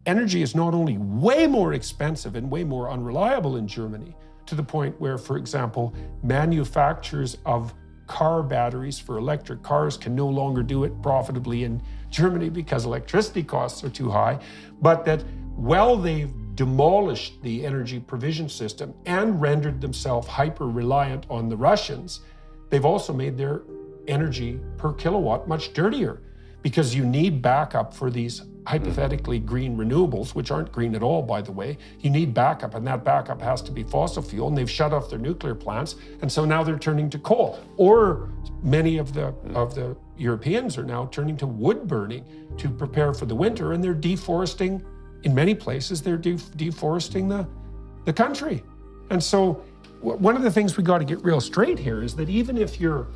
energy is not only way more expensive and way more unreliable in Germany, to the point where, for example, manufacturers of car batteries for electric cars can no longer do it profitably in Germany because electricity costs are too high, but that while they've demolished the energy provision system and rendered themselves hyper-reliant on the Russians, they've also made their energy per kilowatt much dirtier, because you need backup for these hypothetically green renewables, which aren't green at all, by the way. You need backup, and that backup has to be fossil fuel, and they've shut off their nuclear plants, and so now they're turning to coal. Or many of the Europeans are now turning to wood burning to prepare for the winter, and they're deforesting. In many places, they're deforesting the country. And so one of the things we got to get real straight here is that even if your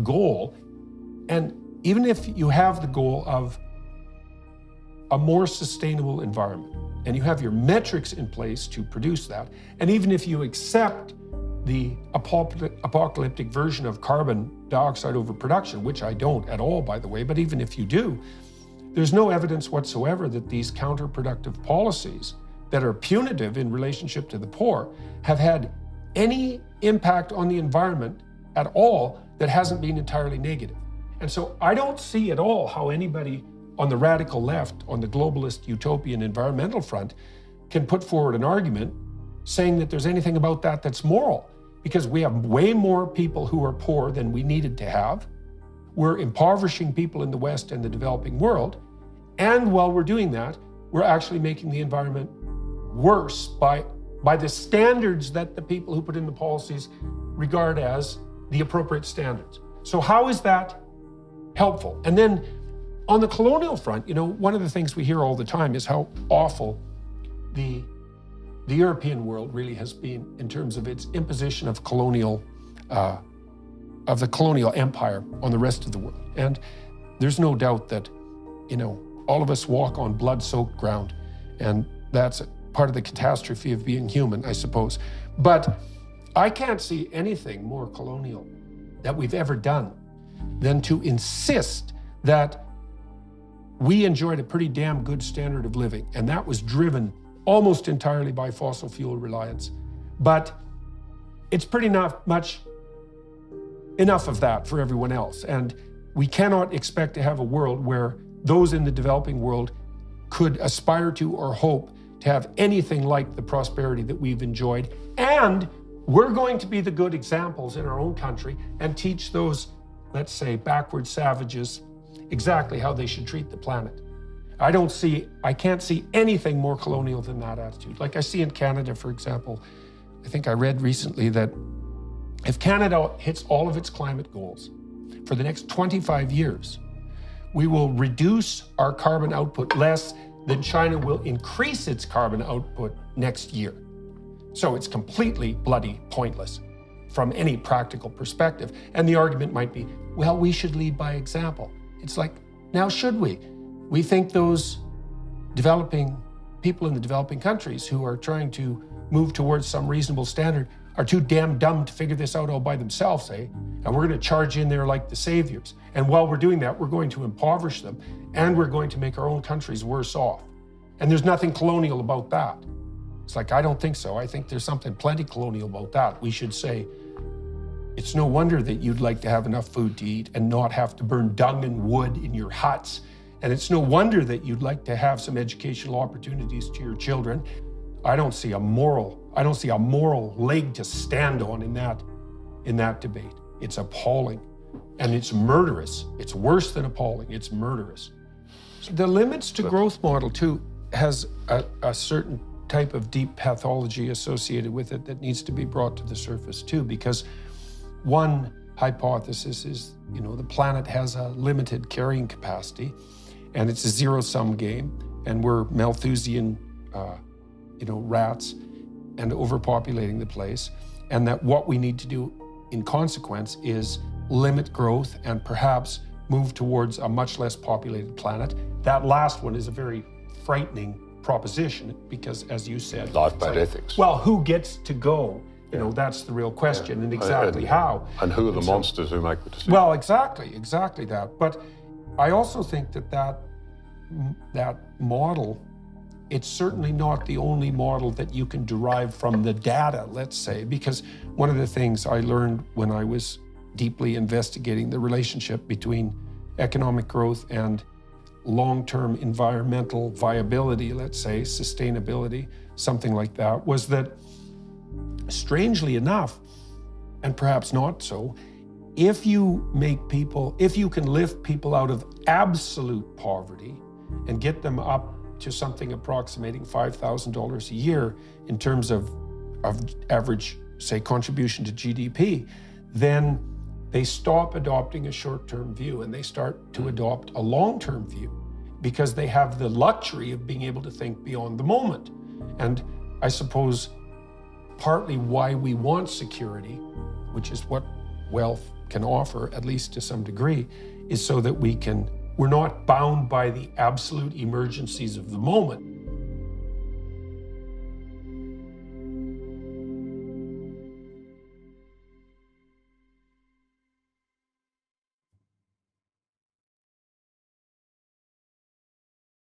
goal, and even if you have the goal of a more sustainable environment, and you have your metrics in place to produce that, and even if you accept the apocalyptic version of carbon dioxide overproduction, which I don't at all, by the way, but even if you do, there's no evidence whatsoever that these counterproductive policies that are punitive in relationship to the poor have had any impact on the environment at all that hasn't been entirely negative. And so I don't see at all how anybody on the radical left, on the globalist utopian environmental front, can put forward an argument saying that there's anything about that that's moral, because we have way more people who are poor than we needed to have. We're impoverishing people in the West and the developing world. And while we're doing that, we're actually making the environment worse by the standards that the people who put in the policies regard as the appropriate standards. So how is that helpful? And then on the colonial front, you know, one of the things we hear all the time is how awful the European world really has been in terms of its imposition of the colonial empire on the rest of the world. And there's no doubt that, you know, all of us walk on blood-soaked ground, and that's part of the catastrophe of being human, I suppose. But I can't see anything more colonial that we've ever done than to insist that we enjoyed a pretty damn good standard of living, and that was driven almost entirely by fossil fuel reliance. But it's pretty much enough of that for everyone else, and we cannot expect to have a world where those in the developing world could aspire to or hope to have anything like the prosperity that we've enjoyed. And we're going to be the good examples in our own country and teach those, let's say, backward savages exactly how they should treat the planet. I can't see anything more colonial than that attitude. Like I see in Canada, for example, I think I read recently that if Canada hits all of its climate goals for the next 25 years, we will reduce our carbon output less than China will increase its carbon output next year. So it's completely bloody pointless from any practical perspective. And the argument might be, well, we should lead by example. It's like, now should we? We think those developing people in the developing countries who are trying to move towards some reasonable standard are too damn dumb to figure this out all by themselves, eh? And we're going to charge in there like the saviors. And while we're doing that, we're going to impoverish them, and we're going to make our own countries worse off. And there's nothing colonial about that. It's like, I don't think so. I think there's something plenty colonial about that. We should say, it's no wonder that you'd like to have enough food to eat and not have to burn dung and wood in your huts. And it's no wonder that you'd like to have some educational opportunities to your children. I don't see a moral leg to stand on in that debate. It's appalling, and it's murderous. It's worse than appalling, it's murderous. The limits to growth model too has a certain type of deep pathology associated with it that needs to be brought to the surface too, because one hypothesis is, you know, the planet has a limited carrying capacity, and it's a zero-sum game, and we're Malthusian, rats, and overpopulating the place, and that what we need to do in consequence is limit growth and perhaps move towards a much less populated planet. That last one is a very frightening proposition because, as you said, life-bound ethics. Well, who gets to go? You know, that's the real question, and exactly how. And who are the monsters who make the decision? Well, exactly that. But I also think that model it's certainly not the only model that you can derive from the data, let's say, because one of the things I learned when I was deeply investigating the relationship between economic growth and long-term environmental viability, let's say, sustainability, something like that, was that, strangely enough, and perhaps not so, if you can lift people out of absolute poverty and get them up to something approximating $5,000 a year in terms of average, say, contribution to GDP, then they stop adopting a short-term view and they start to adopt a long-term view because they have the luxury of being able to think beyond the moment. And I suppose partly why we want security, which is what wealth can offer, at least to some degree, is so that we're not bound by the absolute emergencies of the moment.